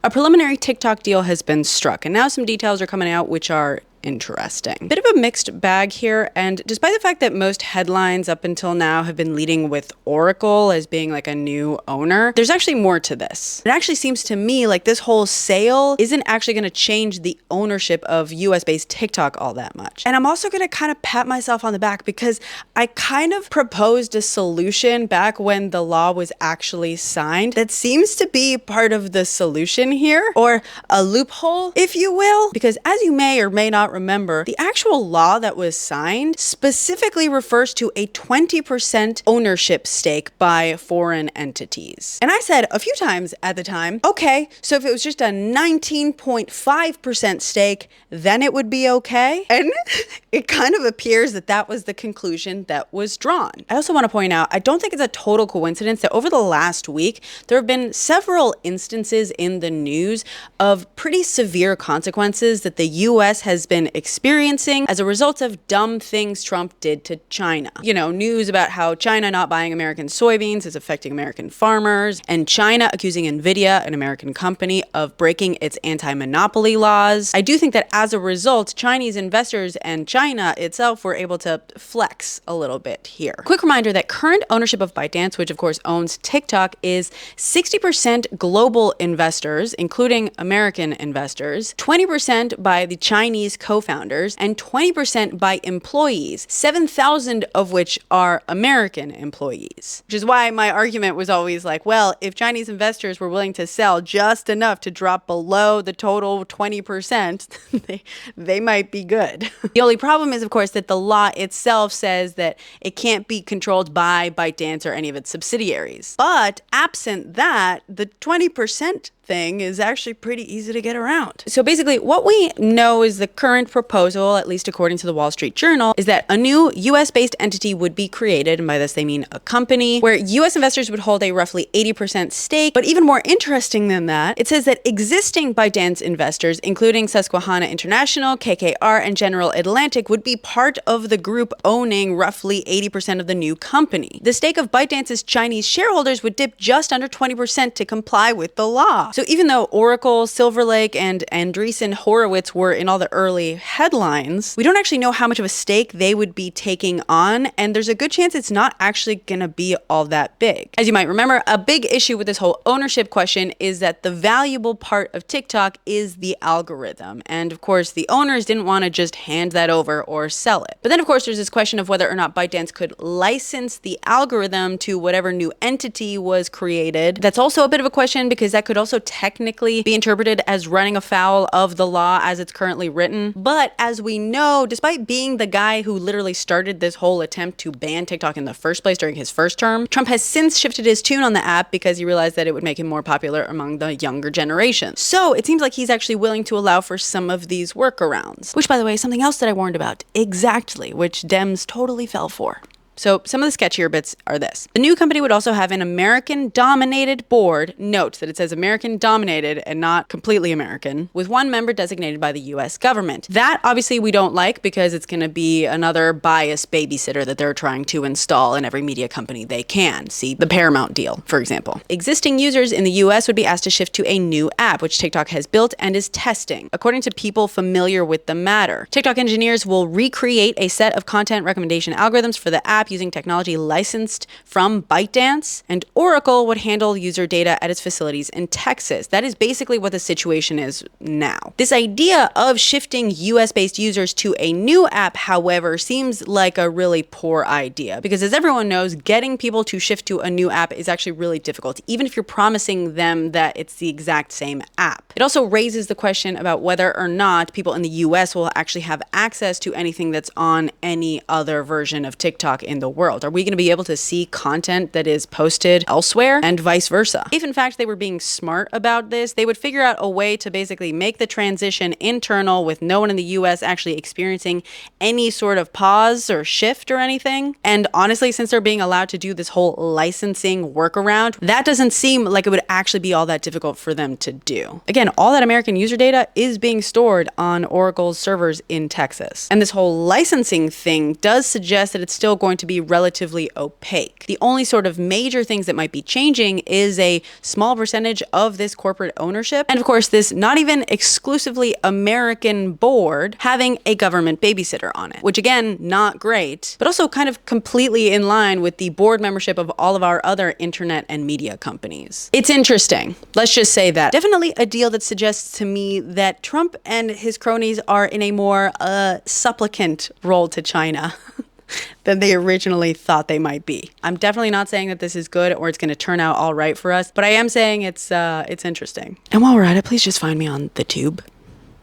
A preliminary TikTok deal has been struck, and now some details are coming out which are interesting. Bit of a mixed bag here, and despite the fact that most headlines up until now have been leading with Oracle as being like a new owner, there's actually more to this. It actually seems to me like this whole sale isn't actually going to change the ownership of US-based TikTok all that much. And I'm also going to kind of pat myself on the back because I kind of proposed a solution back when the law was actually signed that seems to be part of the solution here, or a loophole, if you will, because as you may or may not remember, the actual law that was signed specifically refers to a 20% ownership stake by foreign entities. And I said a few times at the time, okay, so if it was just a 19.5% stake, then it would be okay. And it kind of appears that that was the conclusion that was drawn. I also want to point out, I don't think it's a total coincidence that over the last week, there have been several instances in the news of pretty severe consequences that the US has been experiencing as a result of dumb things Trump did to China. You know, news about how China not buying American soybeans is affecting American farmers, and China accusing Nvidia, an American company, of breaking its anti-monopoly laws. I do think that as a result, Chinese investors and China itself were able to flex a little bit here. Quick reminder that current ownership of ByteDance, which of course owns TikTok, is 60% global investors, including American investors, 20% by the Chinese co-founders, and 20% by employees, 7,000 of which are American employees. Which is why my argument was always like, well, if Chinese investors were willing to sell just enough to drop below the total 20%, they might be good. The only problem is, of course, that the law itself says that it can't be controlled by ByteDance or any of its subsidiaries. But absent that, the 20% thing is actually pretty easy to get around. So basically, what we know is the current proposal, at least according to the Wall Street Journal, is that a new US-based entity would be created, and by this they mean a company, where US investors would hold a roughly 80% stake. But even more interesting than that, it says that existing ByteDance investors, including Susquehanna International, KKR, and General Atlantic, would be part of the group owning roughly 80% of the new company. The stake of ByteDance's Chinese shareholders would dip just under 20% to comply with the law. So even though Oracle, Silver Lake, and Andreessen Horowitz were in all the early headlines, we don't actually know how much of a stake they would be taking on, and there's a good chance it's not actually gonna be all that big. As you might remember, a big issue with this whole ownership question is that the valuable part of TikTok is the algorithm, and of course the owners didn't want to just hand that over or sell it. But then of course there's this question of whether or not ByteDance could license the algorithm to whatever new entity was created. That's also a bit of a question because that could also technically be interpreted as running afoul of the law as it's currently written. But as we know, despite being the guy who literally started this whole attempt to ban TikTok in the first place during his first term, Trump has since shifted his tune on the app because he realized that it would make him more popular among the younger generation. So it seems like he's actually willing to allow for some of these workarounds, which by the way is something else that I warned about, exactly, which Dems totally fell for. So some of the sketchier bits are this. The new company would also have an American-dominated board. Note that it says American-dominated and not completely American, with one member designated by the US government. That obviously we don't like because it's going to be another biased babysitter that they're trying to install in every media company they can. See the Paramount deal, for example. Existing users in the US would be asked to shift to a new app, which TikTok has built and is testing. According to people familiar with the matter, TikTok engineers will recreate a set of content recommendation algorithms for the app using technology licensed from ByteDance, and Oracle would handle user data at its facilities in Texas. That is basically what the situation is now. This idea of shifting US-based users to a new app, however, seems like a really poor idea because, as everyone knows, getting people to shift to a new app is actually really difficult, even if you're promising them that it's the exact same app. It also raises the question about whether or not people in the US will actually have access to anything that's on any other version of TikTok in the world. Are we going to be able to see content that is posted elsewhere and vice versa? If in fact they were being smart about this, they would figure out a way to basically make the transition internal with no one in the US actually experiencing any sort of pause or shift or anything. And honestly, since they're being allowed to do this whole licensing workaround, that doesn't seem like it would actually be all that difficult for them to do. Again, all that American user data is being stored on Oracle's servers in Texas. And this whole licensing thing does suggest that it's still going to be relatively opaque. The only sort of major things that might be changing is a small percentage of this corporate ownership. And of course, this not even exclusively American board having a government babysitter on it, which again, not great, but also kind of completely in line with the board membership of all of our other internet and media companies. It's interesting. Let's just say that. Definitely a deal that suggests to me that Trump and his cronies are in a more supplicant role to China than they originally thought they might be. I'm definitely not saying that this is good or it's going to turn out all right for us, but I am saying it's interesting. And while we're at it, please just find me on the tube.